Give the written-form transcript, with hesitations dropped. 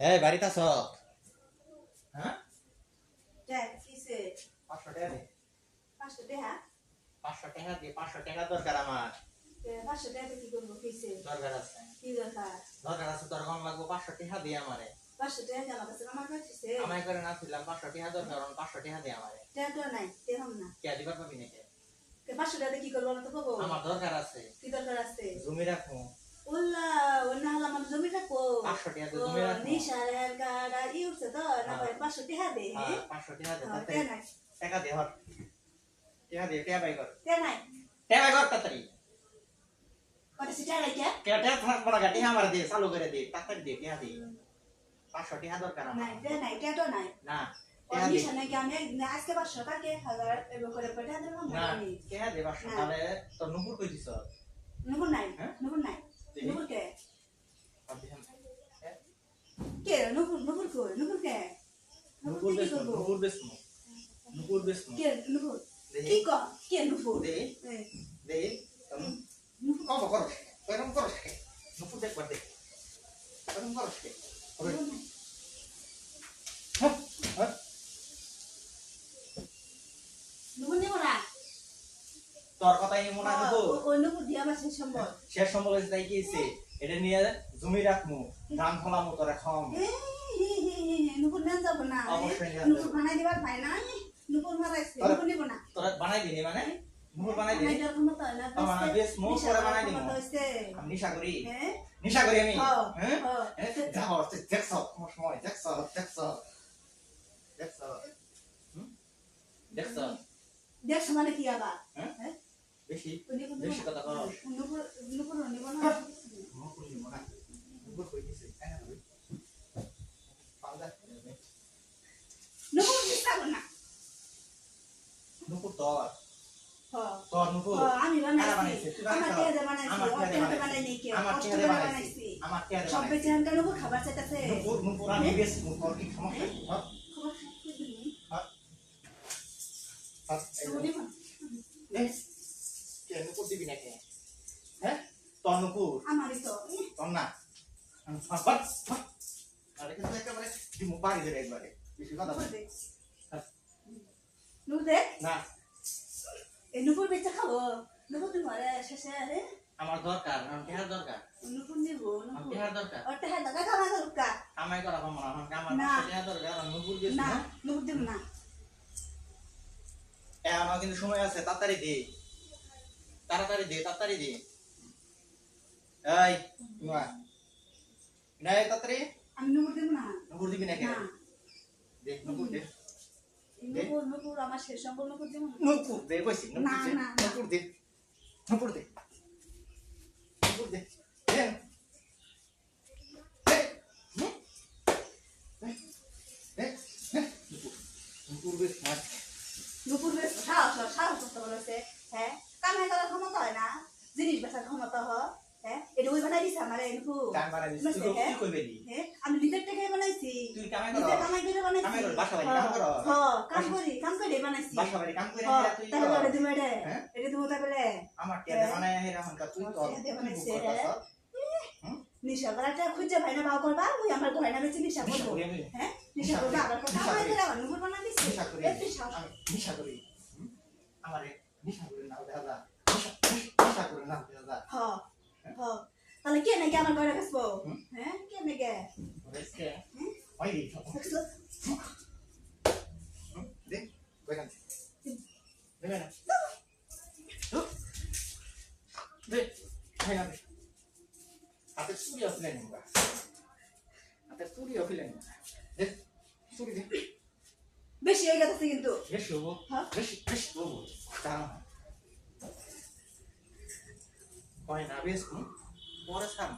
এই বাড়িতে আছো? হ্যাঁ, দেখ কিসে 500 টাকা দে। 500 টাকা 500 টাকা দে, 500 টাকা দরকার আমার। 500 টাকা কি করবো কিসে দরকার আছে। কি দরকার দরকার আছে, তোর কম লাগবে 500 টাকা দে আমারে। 500 টাকা আমার কাছে আমার কাছে আমায় করে না ছিলাম 500 টাকা দরকার, 500 টাকা দে আমারে। টাকা নাই তেহম না কে দিবার পাবি নাকি? 500 টাকা কি করবো না তো পাবো আমার দরকার আছে। কি দরকার আছে জমি রাখবো। ওলা ওনা হলো আমার জমি রাখবো 500 টাকা দে, জমি রাখবো। নিশার গাড়া ইউছে তো না ভাই 500 টাকা দে হ্যাঁ 500 টাকা দে, তাতে টাকা নাই টাকা দে হর। টাকা দে, টাকা বাই কর। টাকা নাই টাকা বাই কর তাড়াতাড়ি। কত টাকা নাই কে টাকা থাকবো না, টাকা আমার দে, চালু করে দে, তাড়াতাড়ি দে, টাকা দে। 500 টাকা দরকার আমার। নাই টাকা নাই টাকা নাই না, ও টাকা দে। নিশা নাকি আমি আজকে 500 টাকা 1000 এবার করে টাকা দেব না, আমি টাকা দে 500। তাহলে তোর নুপুর কই দিছ? নুপুর নাই হ্যাঁ? নুপুর নাই নুপুর কে হ্যাঁ? কে নুপুর কই নুপুর কে নুপুর কি বেশ, করবো নুপুর বেশ, নুপুর বেশ। কে নুপুর দেখি। কি কর কে নুপুর দে, এ, দে। নুপুর কম করো, এরকম করো কে? নুপুর দেখবার দে। এরকম করো কে? হবে। নুপুর নাই। হ্যাঁ, হ্যাঁ। নুপুর নেবো না তোর কথাই মনে হয় নুপুর। ওই নুপুর দিয়ে আমার শেষ সম্বল শেষ সম্বল হয়েছে তাই কি হয়েছে? এটা নিয়ে জমি রাখমু, ধান ফলামু, তোরা খাওয়ামু। নুপুর নেন যাবো না অবশ্যই নেন নুপুর যাবো। বানাই দিবার ভাই না নুপুর মারাইছে তাহলে- নুপুর নিবো না তোরা বানাই দিনি মানে? নুপুর বানাই দিনি? বানাই ক্ষমতা হয় না আমার বেশ মুখ করে বানাই দিমু। ক্ষমতা হইছে আমি নিশা করি। হ্যাঁ নিশা করি আমি। হ্যাঁ, হ্যাঁ? হ্যাঁ। যাও, দেখছো তোমার সময়, দেখছো, দেখছো, দেখছো। হুম? দেখছো? দেখছ মানে কি আবার হ্যাঁ? হ্যাঁ বেশি নুপুর বেশি কথা বলো। নুপুর নুপুর নিবো না নুপুর নিবো না। নুপুর কই দিছে? কেন কই? পাউডার। নুপুর দিতে না নুপুর তোর। হ্যাঁ তোর নুপুর। আমি কারা বানাইছি বানাইছে? তুই আমার বানাইছ? টেহাদে বানাইছি আমার ওর টেহাদে টেহাদে বানাইছি। বানাই নাই কি আমার কষ্ট টেহাদে করে বানাইছি। বানাইছি আমার টেহাদে সব বানাইছি। বেচে আনকা নুপুর খাবার চাইতেছে নুপুর, নুপুর আমি বেশ মুখ কি সমস্যা? হ্যাঁ? খবর খাইতে দিনি হ্যাঁ? হ্যাঁ? নুপুর নিবো না। এই, কে নুপুর দিবি নাকি? হ্যাঁ? তোর নুপুর। আমারই তো তোর না। But, but. আরে কিন্তু একেবারে দিমু বাড়ি দেবে একবারে। বেশি কথা নুপুর বলে। দে হ্যাঁ। নুপুর দে না, এই নুপুর বেচে খাবো নুপুর তুমি ঘরে শেষে আরে আমার দরকার, আমার টেহার দরকার। নুপুর নিবো আমার নুপুর টেহার দরকার। ওর টেহাদে খাওয়া দরকার কামাই করা পাবো না, আমার না। 500 টাকা দরকার, আর নুপুর দিস না না। নুপুর দিব না আমার কিন্তু সময় আছে, তাড়াতাড়ি দে, তাড়াতাড়ি দে, তাড়াতাড়ি দে। এই নোয়া, নাই তাড়াতাড়ি। আমি নুপুর দিব না নুপুর দিবি নাকি? না দে নুপুর দে। নুপুর নুপুর আমার শেষ সম্পর্ক নুপুর দিব না নুপুর দে কইছি, নুপুর না, দে, না, না। নুপুর দে, নুপুর দে, নুপুর দে। দে। দে। হুম? দে, দে, দে। নুপুর দে, মার। নুপুর বেশ সাহস করতে বলেছে হ্যাঁ কামাই করার ক্ষমতা হয় না জিনিস বেচার ক্ষমতা হয় হ্যাঁ এটা ওই বানাই দিছে আমার নুপুর কাম বানাই দিস, তুই হ্যাঁ? কি কইবে দি? হ্যাঁ আমি নিজের টাকায় বানাইছি তুই কামাই নিজে কর। কামাই করে বানাইছি কামাই কর, বাসা বাড়ি কাম কর। হ্যাঁ কাম করি বানাইছি বাসা বাড়ি কাম করে হ্যাঁ তুই তাহলে কর। ওটা দিব এটা হ্যাঁ? এটা দিব তাহলে আমার টেহাদে বানায় এখন কা তুই আমার কর। টেহাদে তুই বানাইছে, বুক করতাছ। নিশা করাটা খুঁজে ভাই না বাও করবা ওই আমার ঘরে না বেশি নিশা নিশা করবো করি আমি। হ্যাঁ নিশা করবা আবার কথা নিশা হয় করি। করে নুপুর বানাই দিছে নিশা করি। এত সাহস আমি নিশা করি। হুম? আমারে নিশা করি না দাদা। নিশা করি না দাদা। হ্যাঁ হ্যাঁ তাহলে কে নাকি আমার ঘরে বেসবো হুম? হ্যাঁ কে নাকি ওরেসকে। হুম? ওই দি। দেখছো হুম? দে। কইরান। দে না। দে। খাই না দে। হাতে চুরি আছে নাই মুগা। হাতে চুরি আছে নাই। দে। চুরি দে। বেশি হয়ে গেছে কিন্তু বেশি হবো। হ্যাঁ? বেশি হবো। দাঁড়া। কয় না বেশ পরে সার